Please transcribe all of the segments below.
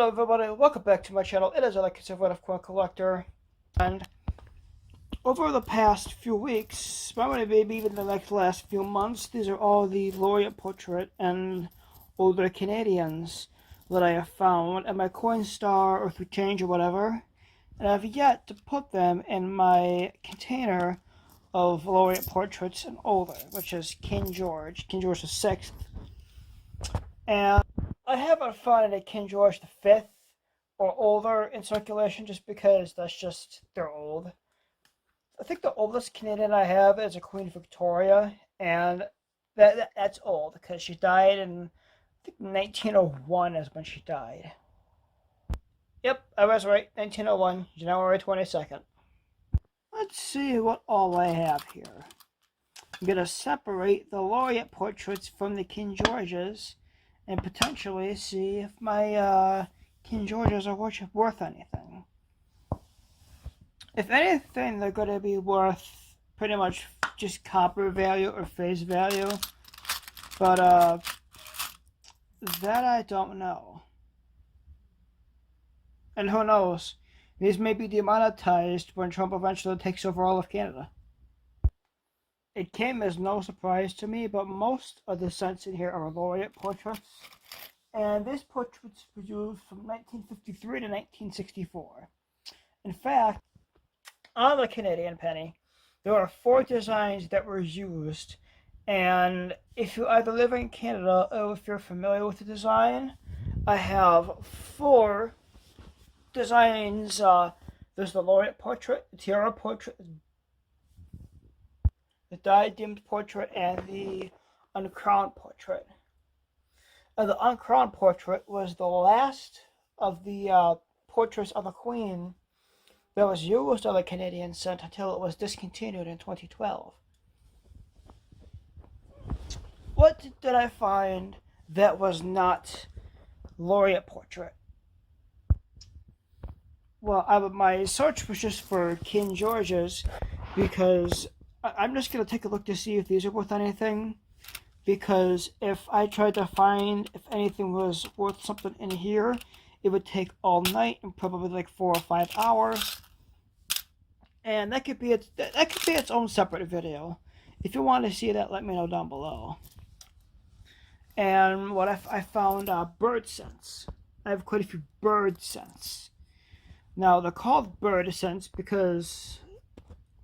Hello everybody, welcome back to my channel. It is a conservative coin collector, and over the past few weeks, probably maybe even the last few months, these are all the laureate portrait and older Canadians that I have found at my Coinstar or through Change or whatever, and I have yet to put them in my container of laureate portraits and older, which is King George VI, and I haven't found any King George V or older in circulation just because they're old. I think the oldest Canadian I have is a Queen Victoria, and that's old because she died in I think 1901 is when she died. Yep, I was right. 1901, January 22nd. Let's see what all I have here. I'm gonna separate the laureate portraits from the King Georges and potentially see if my King Georges are worth anything. If anything, they're going to be worth pretty much just copper value or face value. But that I don't know. And who knows? These may be demonetized when Trump eventually takes over all of Canada. It came as no surprise to me, but most of the cents in here are laureate portraits. And this portrait was used from 1953 to 1964. In fact, on the Canadian penny, there are 4 designs that were used. And if you either live in Canada or if you're familiar with the design, I have 4 designs. There's the laureate portrait, the tiara portrait, the diademed portrait, and the uncrowned portrait. The uncrowned portrait was the last of the portraits of the Queen that was used on the Canadian cent until it was discontinued in 2012. What did I find that was not laureate portrait? Well, my search was just for King George's because I'm just going to take a look to see if these are worth anything. Because if I tried to find if anything was worth something in here, it would take all night and probably like 4 or 5 hours. And that could be its own separate video. If you want to see that, let me know down below. And what I found bird scents. I have quite a few bird scents. Now they're called bird scents because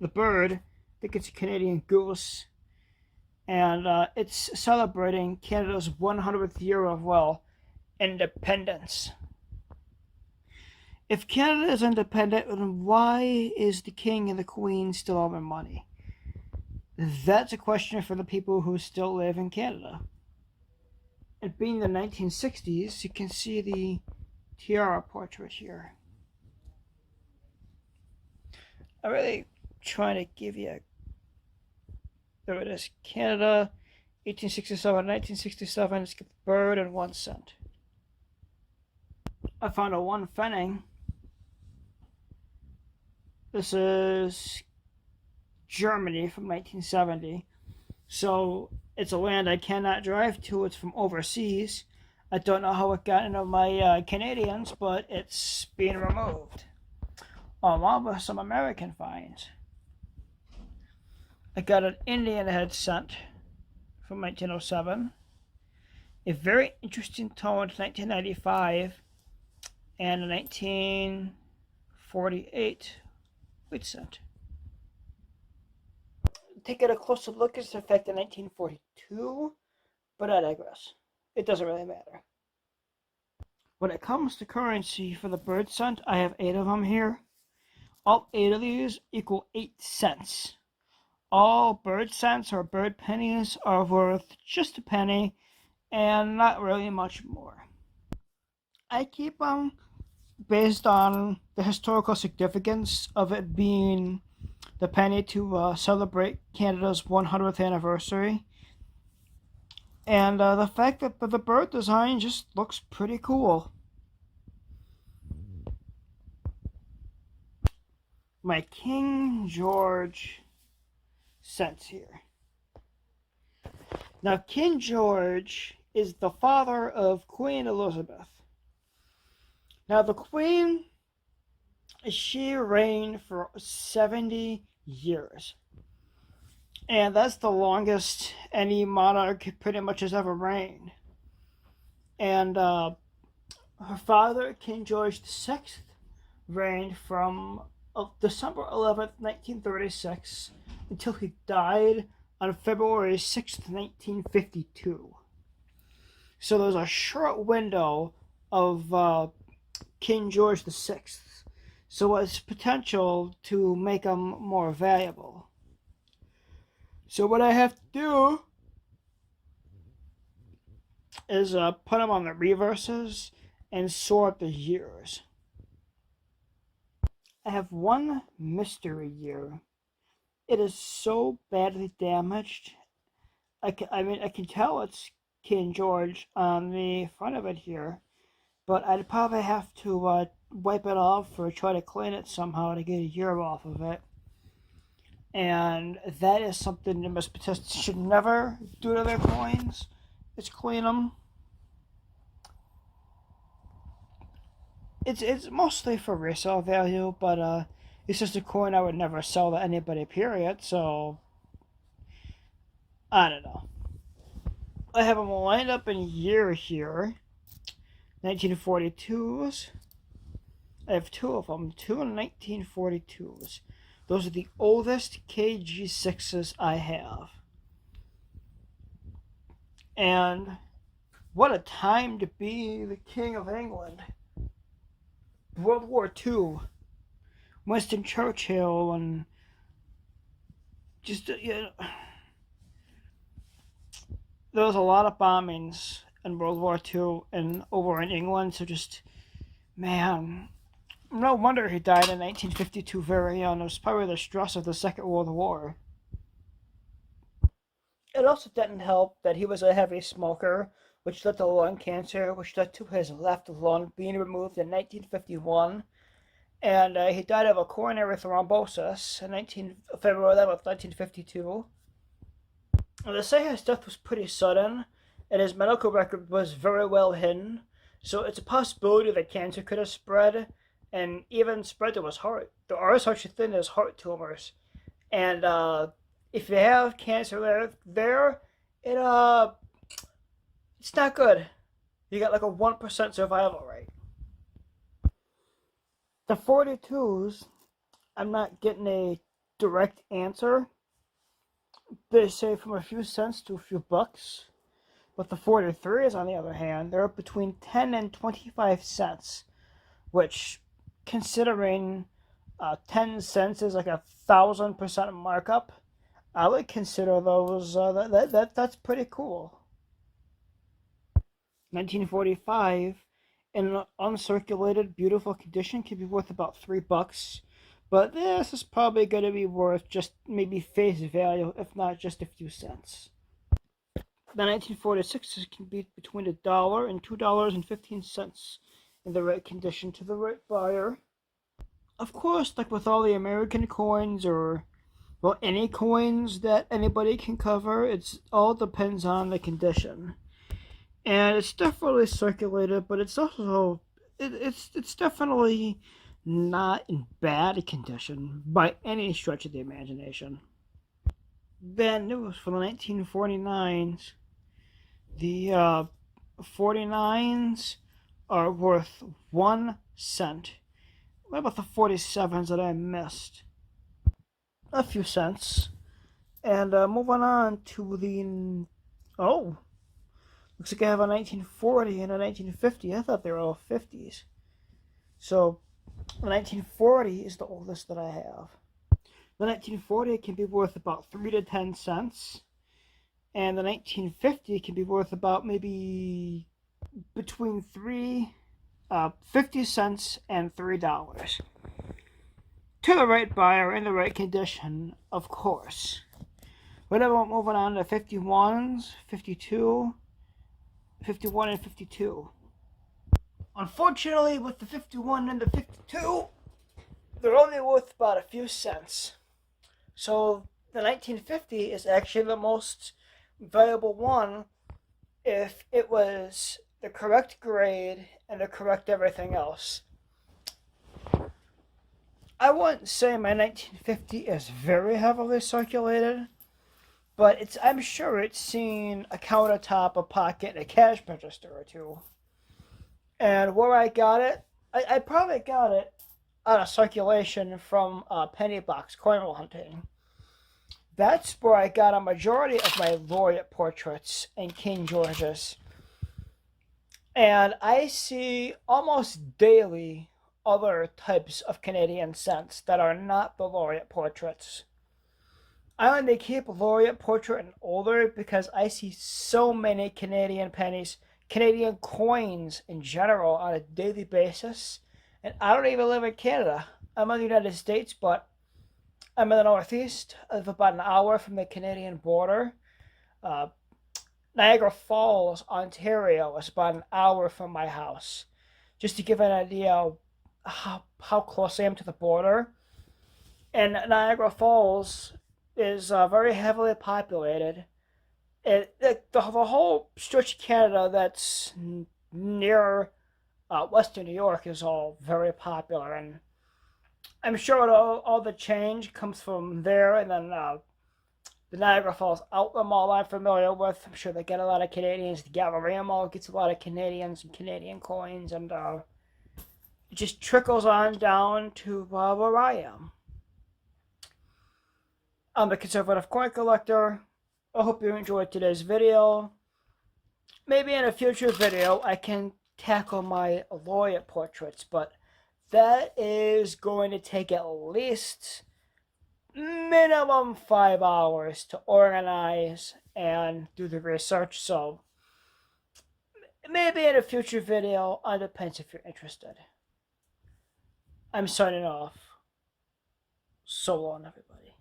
the bird, I think it's a Canadian goose, and it's celebrating Canada's 100th year of, independence. If Canada is independent, then why is the King and the Queen still having money? That's a question for the people who still live in Canada. It being the 1960s, you can see the tiara portrait here. I'm really trying to give you there it is. Canada, 1867, 1967. Let's get the bird and 1 cent. I found a 1 pfennig. This is Germany from 1970. So it's a land I cannot drive to. It's from overseas. I don't know how it got into my Canadians, but it's being removed. Along with some American finds. I got an Indian head cent from 1907, a very interesting tone 1995, and a 1948 wheat cent. Taking a closer look, it's in fact in 1942, but I digress. It doesn't really matter. When it comes to currency for the bird cent, I have 8 of them here. All 8 of these equal 8 cents. All bird cents or bird pennies are worth just a penny and not really much more. I keep them based on the historical significance of it being the penny to celebrate Canada's 100th anniversary. And the fact that the bird design just looks pretty cool. My King George cents here. Now, King George is the father of Queen Elizabeth. Now the Queen, she reigned for 70 years. And that's the longest any monarch pretty much has ever reigned. And her father, King George VI, reigned from December 11th, 1936, until he died on February 6th, 1952. So there's a short window of King George VI. So it's potential to make him more valuable. So what I have to do is put them on the reverses and sort the years. I have one mystery year. It is so badly damaged. I can tell it's King George on the front of it here, but I'd probably have to wipe it off or try to clean it somehow to get a year off of it. And that is something numismatists should never do to their coins, is clean them. It's mostly for resale value, but it's just a coin I would never sell to anybody, period. So I don't know. I have them lined up in year here. 1942s. I have two of them, two 1942s. Those are the oldest KG6s I have. And what a time to be the King of England. World War II. Winston Churchill and just, there was a lot of bombings in World War II and over in England, so just, man, no wonder he died in 1952 very young. It was probably the stress of the Second World War. It also didn't help that he was a heavy smoker, which led to lung cancer, which led to his left lung being removed in 1951. And he died of a coronary thrombosis on February 11th, 1952. They say his death was pretty sudden, and his medical record was very well hidden, so it's a possibility that cancer could have spread, and even spread to his heart. There are such a thing as heart tumors, and if you have cancer there, it's not good. You got like a 1% survival rate. The 42s, I'm not getting a direct answer. They say from a few cents to a few bucks. But the 43s, on the other hand, they're between 10 and 25 cents, which, considering 10 cents is like 1,000% markup, I would consider those, that's pretty cool. 1945, in an uncirculated, beautiful condition, can be worth about $3. But this is probably going to be worth just maybe face value, if not just a few cents. The 1946s can be between $1 and $2.15 in the right condition to the right buyer. Of course, like with all the American coins or any coins that anybody can cover, it all depends on the condition. And it's definitely circulated, but it's also it's definitely not in bad condition by any stretch of the imagination. Bad news for the 1949s. The 49s are worth 1 cent. What about the 47s that I missed? A few cents. And moving on to the... Oh! Looks like I have a 1940 and a 1950. I thought they were all 50s. So, the 1940 is the oldest that I have. The 1940 can be worth about 3 to 10 cents. And the 1950 can be worth about maybe between 50 cents and $3. To the right buyer in the right condition, of course. Whatever, moving on to 51s, 51 and 52. Unfortunately, with the 51 and the 52, they're only worth about a few cents. So the 1950 is actually the most valuable one if it was the correct grade, and the correct everything else. I wouldn't say my 1950 is very heavily circulated, but I'm sure it's seen a countertop, a pocket, and a cash register or two. And where I got it, I probably got it out of circulation from penny box coin roll hunting. That's where I got a majority of my laureate portraits and King Georges. And I see almost daily other types of Canadian cents that are not the laureate portraits. I only keep laureate portrait and older because I see so many Canadian pennies, Canadian coins in general on a daily basis. And I don't even live in Canada. I'm in the United States, but I'm in the Northeast. I live about an hour from the Canadian border. Uh, Niagara Falls, Ontario is about an hour from my house. Just to give an idea of how close I am to the border. And Niagara Falls is very heavily populated. The whole stretch of Canada that's near Western New York is all very popular, and I'm sure all the change comes from there, and then the Niagara Falls Outlet Mall I'm familiar with. I'm sure they get a lot of Canadians. The Galleria Mall gets a lot of Canadians and Canadian coins, and it just trickles on down to where I am. I'm a conservative coin collector. I hope you enjoyed today's video. Maybe in a future video I can tackle my laureate portraits, but that is going to take at least minimum 5 hours to organize and do the research, so maybe in a future video. It depends if you're interested. I'm signing off. So long, everybody.